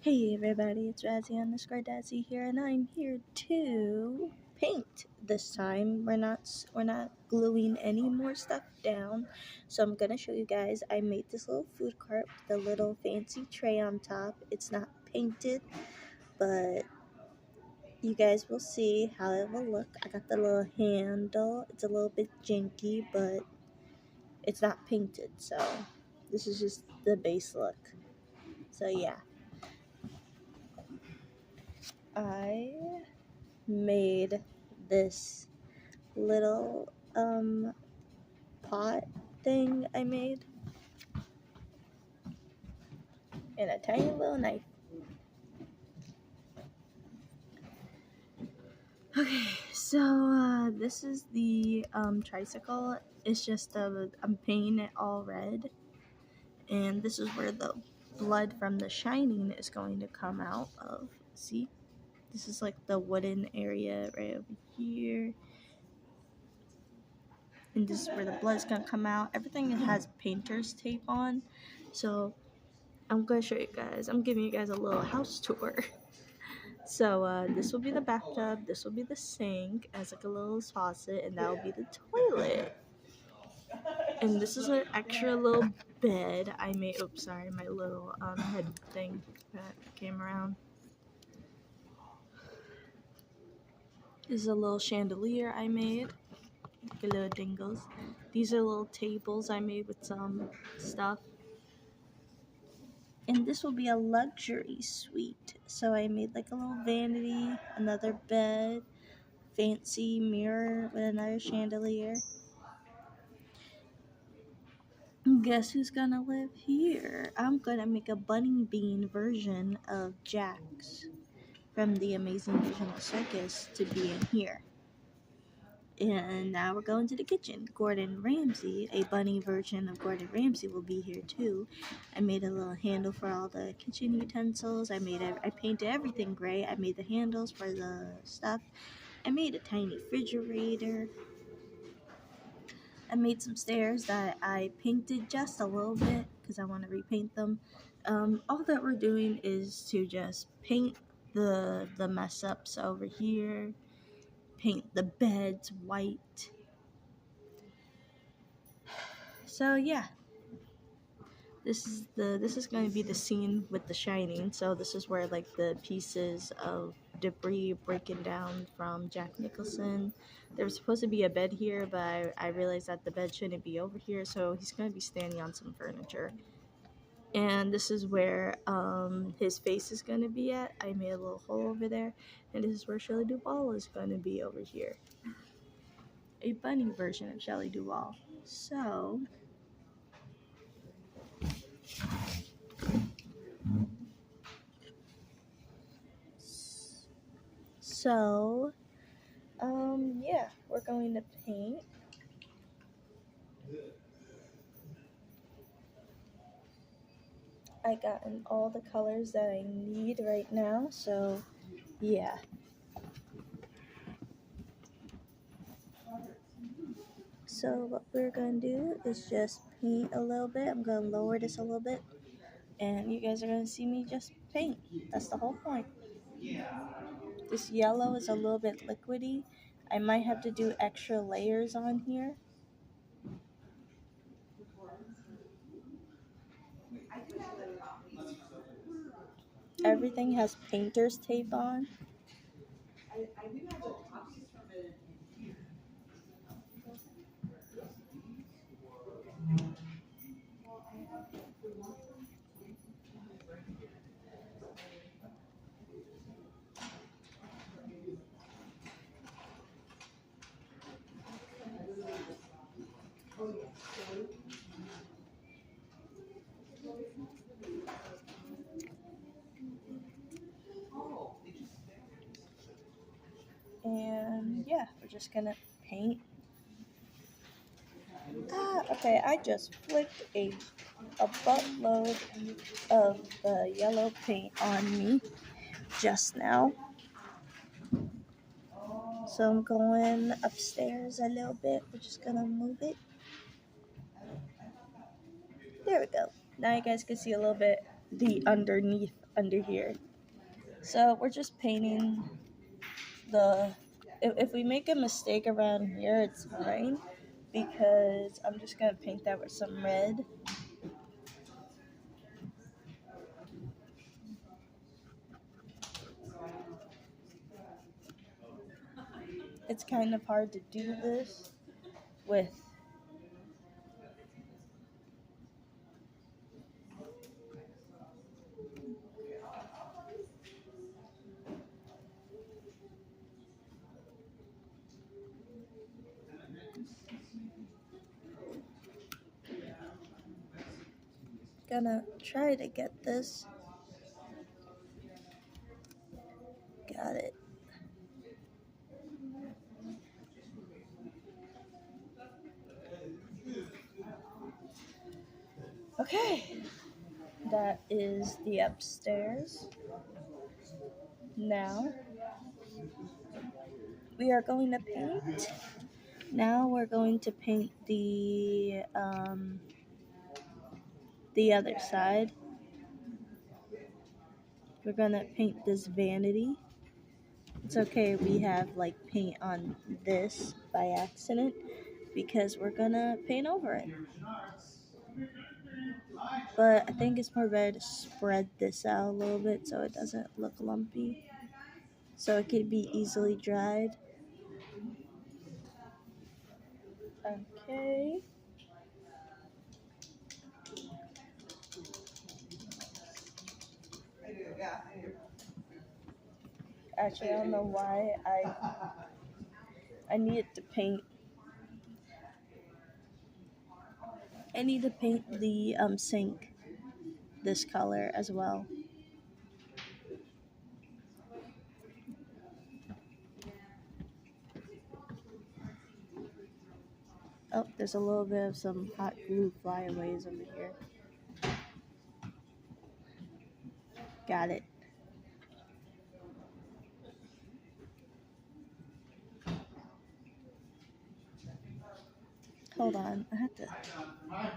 Hey everybody, it's Razzie_Dazzie here, and I'm here to paint. This time we're not gluing any more stuff down, so I'm gonna show you guys. I made this little food cart with a little fancy tray on top. It's not painted, but you guys will see how it will look. I got the little handle. It's a little bit janky, but it's not painted, so this is just the base look. So yeah. I made this little pot thing I made and a tiny little knife. Okay, so this is the tricycle. It's just I'm painting it all red, and this is where the blood from the shining is going to come out of. See, this is like the wooden area right over here, and this is where the blood's gonna come out. Everything has painter's tape on, so I'm gonna show you guys. I'm giving you guys a little house tour. So this will be the bathtub, this will be the sink as like a little faucet, and that will be the toilet. And this is an extra little bed I made. Oops, sorry, my little head thing that came around. This is a little chandelier I made, like a little dingles. These are little tables I made with some stuff. And this will be a luxury suite. So I made like a little vanity, another bed, fancy mirror with another chandelier. Guess who's gonna live here? I'm gonna make a bunny bean version of Jax from the Amazing Original Circus to be in here. And now we're going to the kitchen. Gordon Ramsay, a bunny version of Gordon Ramsay, will be here too. I made a little handle for all the kitchen utensils. I painted everything gray. I made the handles for the stuff. I made a tiny refrigerator. I made some stairs that I painted just a little bit because I want to repaint them. All that we're doing is to just paint the mess ups over here, paint the beds white. So yeah, this is going to be the scene with the shining. So this is where like the pieces of debris breaking down from Jack Nicholson. There was supposed to be a bed here, but I realized that the bed shouldn't be over here, so he's going to be standing on some furniture. And this is where his face is going to be at. I made a little hole over there, and this is where Shelley Duvall is going to be over here. A bunny version of Shelley Duvall. So, yeah, we're going to paint. I gotten all the colors that I need right now, so yeah. So what we're going to do is just paint a little bit. I'm going to lower this a little bit, and you guys are going to see me just paint. That's the whole point. This yellow is a little bit liquidy. I might have to do extra layers on here. Everything has painter's tape on. And yeah, we're just gonna paint. Okay, I just flicked a buttload of the yellow paint on me just now. So I'm going upstairs a little bit. We're just gonna move it. There we go. Now you guys can see a little bit the underneath under here. So we're just painting the, if we make a mistake around here, it's fine, because I'm just gonna paint that with some red. It's kind of hard to do this with gonna try to get this. Got it. Okay, that is the upstairs. Now we are going to paint. Now we're going to paint the other side. We're gonna paint this vanity. It's okay we have like paint on this by accident, because we're gonna paint over it. But I think it's more better to spread this out a little bit so it doesn't look lumpy, so it can be easily dried. Okay. Actually, I don't know why I needed to paint. I need to paint the sink this color as well. Oh, there's a little bit of some hot glue flyaways over here. Got it. Hold on, I have to.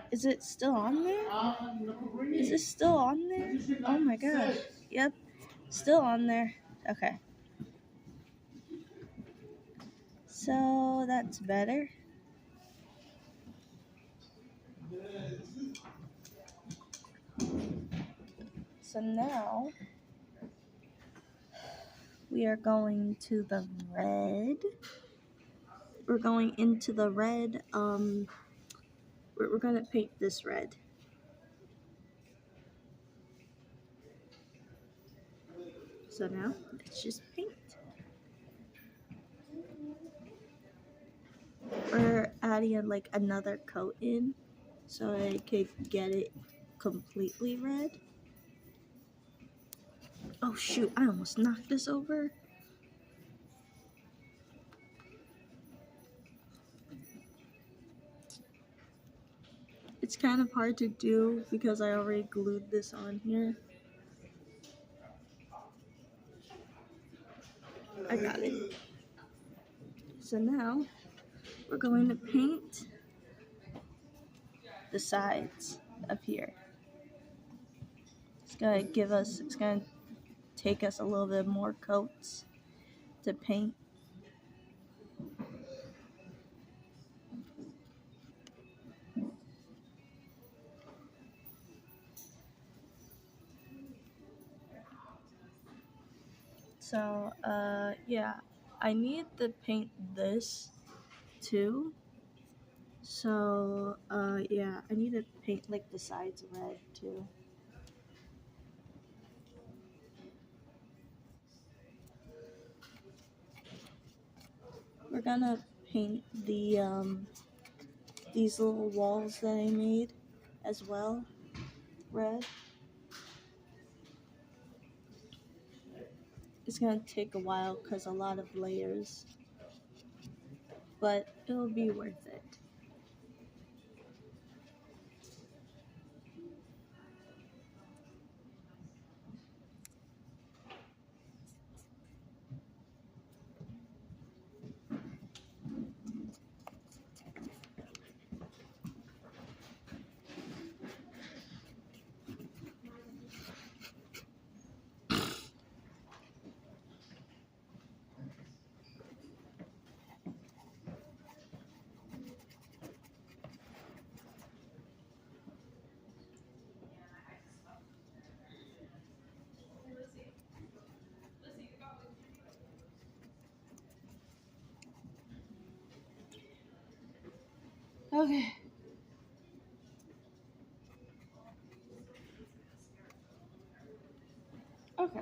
Is it still on there? Is this still on there? Oh my god. Yep, still on there. Okay. So that's better. So now we are going to the red. We're going into the red. We're gonna paint this red. So now let's just paint. We're adding like another coat in, so I could get it completely red. Oh shoot, I almost knocked this over. It's kind of hard to do because I already glued this on here. I got it. So now we're going to paint the sides up here. It's gonna take us a little bit more coats to paint. So, yeah, I need to paint this too. So, yeah, I need to paint like the sides red too. We're gonna paint the, these little walls that I made as well red. It's gonna take a while because a lot of layers, but it'll be worth it. Okay. Okay.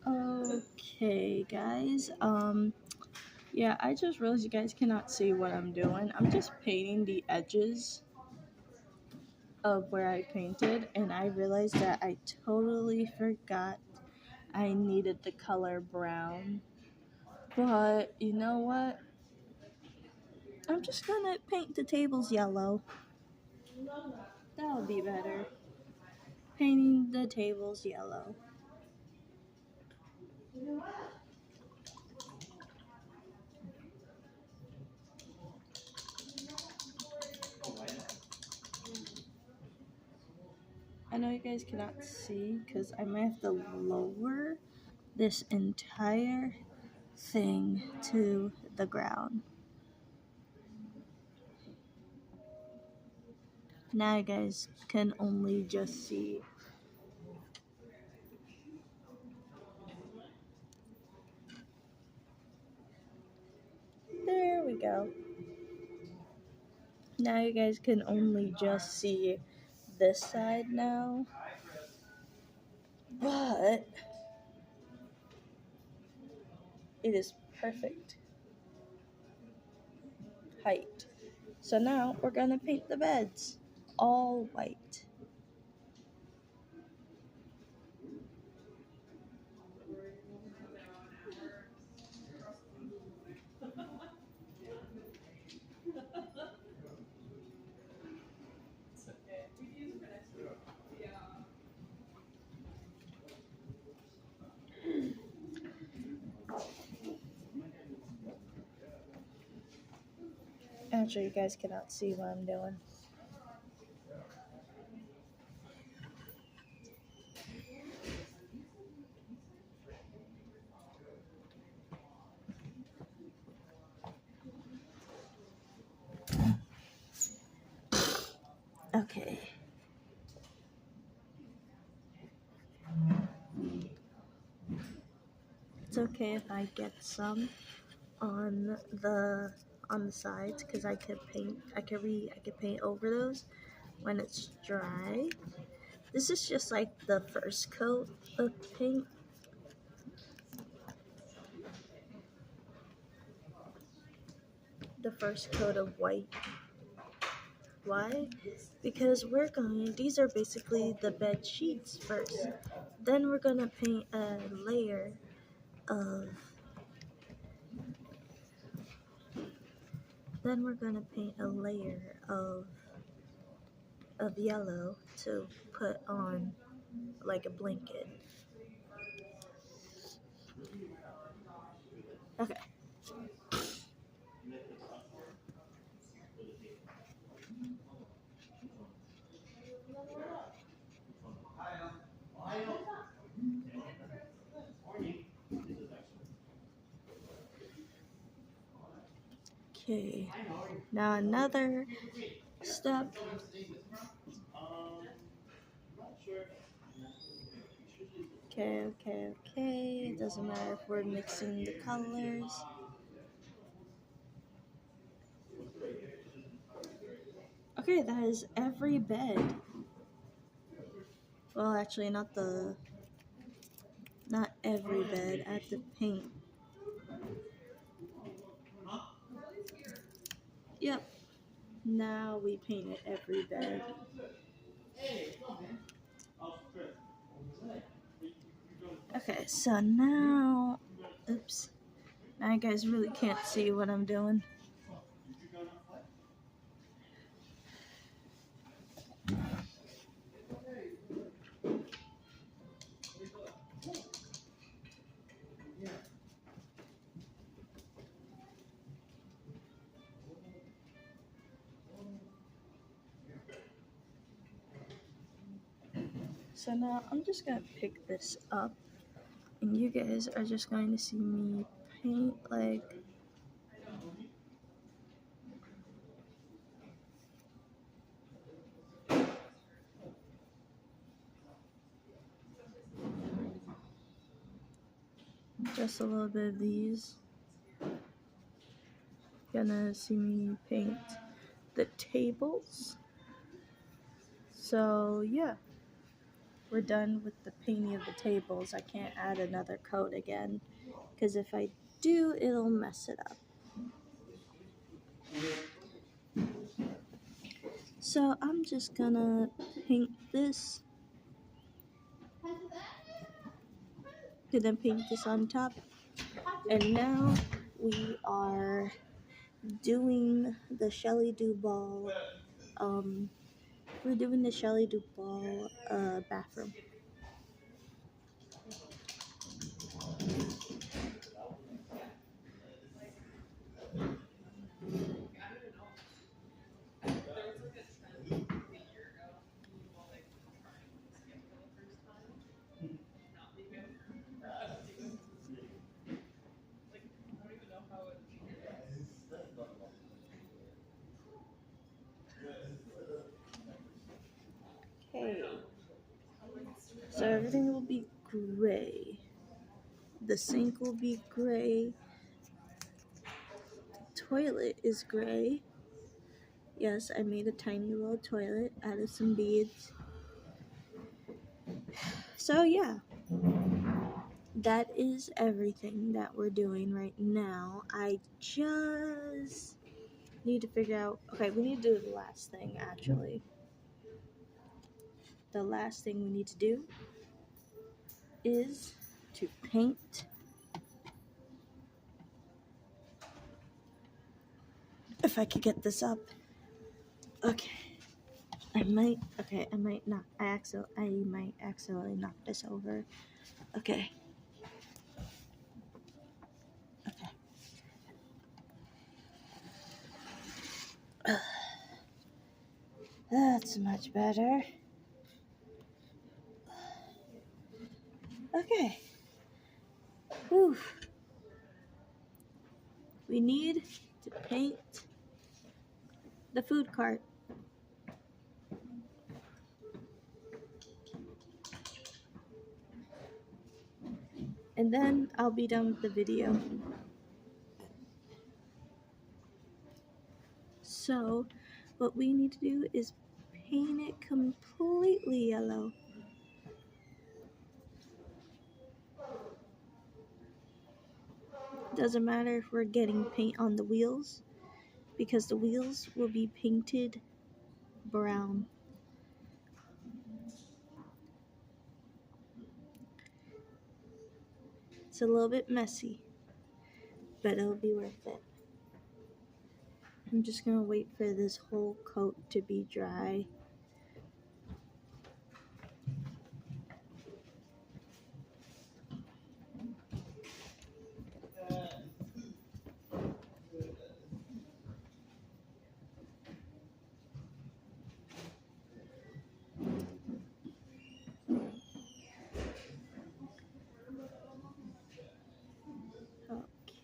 Okay, guys. Yeah, I just realized you guys cannot see what I'm doing. I'm just painting the edges of where I painted, and I realized that I totally forgot I needed the color brown. But you know what? I'm just gonna paint the tables yellow. That'll be better. Painting the tables yellow. I know you guys cannot see because I might have to lower this entire thing to the ground. Now you guys can only just see. There we go. Now you guys can only just see this side now. But it is perfect height. So now we're gonna paint the beds all white. Actually, you guys cannot see what I'm doing. Okay. It's okay if I get some on the sides because I could paint. I could paint over those when it's dry. This is just like the first coat of paint. The first coat of white. Why? Because these are basically the bed sheets first. Then we're gonna paint a layer of, yellow to put on like a blanket. Okay. Okay. Now another step. Okay. It doesn't matter if we're mixing the colors. Okay, that is every bed. Well, actually, not every bed. I have to paint. Yep. Now we painted every bed. Okay, so now, oops. Now you guys really can't see what I'm doing. So now I'm just gonna pick this up, and you guys are just going to see me paint like Just a little bit of these. Gonna see me paint the tables. So yeah, we're done with the painting of the tables. I can't add another coat again, because if I do, it'll mess it up. So I'm just gonna paint this, and then paint this on top. And now we are doing the Shelley Duvall. We're doing the Shelley Duvall bathroom. Okay. So everything will be gray. The sink will be gray. The toilet is gray. Yes, I made a tiny little toilet out of some beads. So yeah, that is everything that we're doing right now. I just need to figure out, okay, we need to do the last thing actually. The last thing we need to do is to paint. If I could get this up. Okay. I might accidentally knock this over. Okay. That's much better. Okay. Whew. We need to paint the food cart. And then I'll be done with the video. So, what we need to do is paint it completely yellow. Doesn't matter if we're getting paint on the wheels, because the wheels will be painted brown. It's a little bit messy, but it'll be worth it. I'm just gonna wait for this whole coat to be dry.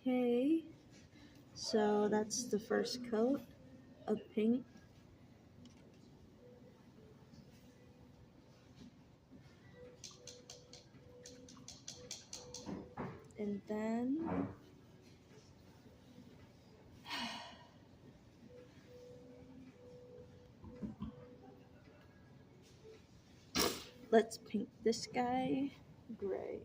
Okay, so that's the first coat of paint. And then let's paint this guy gray.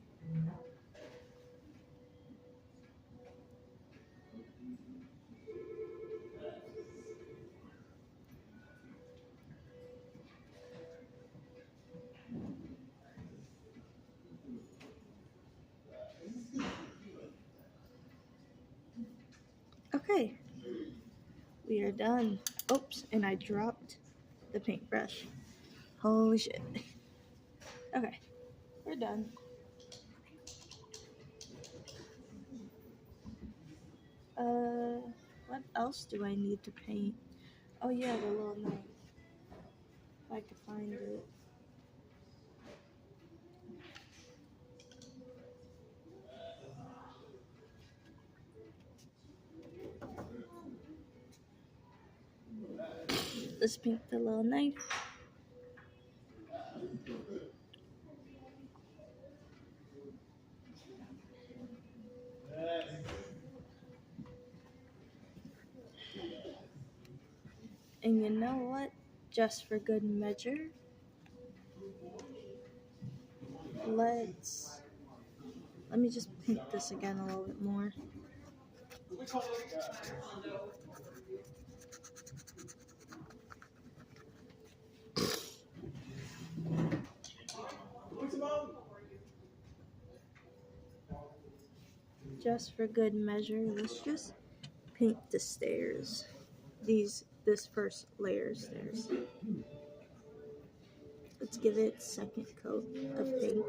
Okay, we are done. Oops, and I dropped the paintbrush. Holy shit. Okay, we're done. What else do I need to paint? Oh yeah, the little knife. If I could find it. Let's paint the little knife. And you know what? Just for good measure, let me just paint this again a little bit more. Just for good measure, let's just paint the stairs. This first layer of stairs. Let's give it second coat of paint.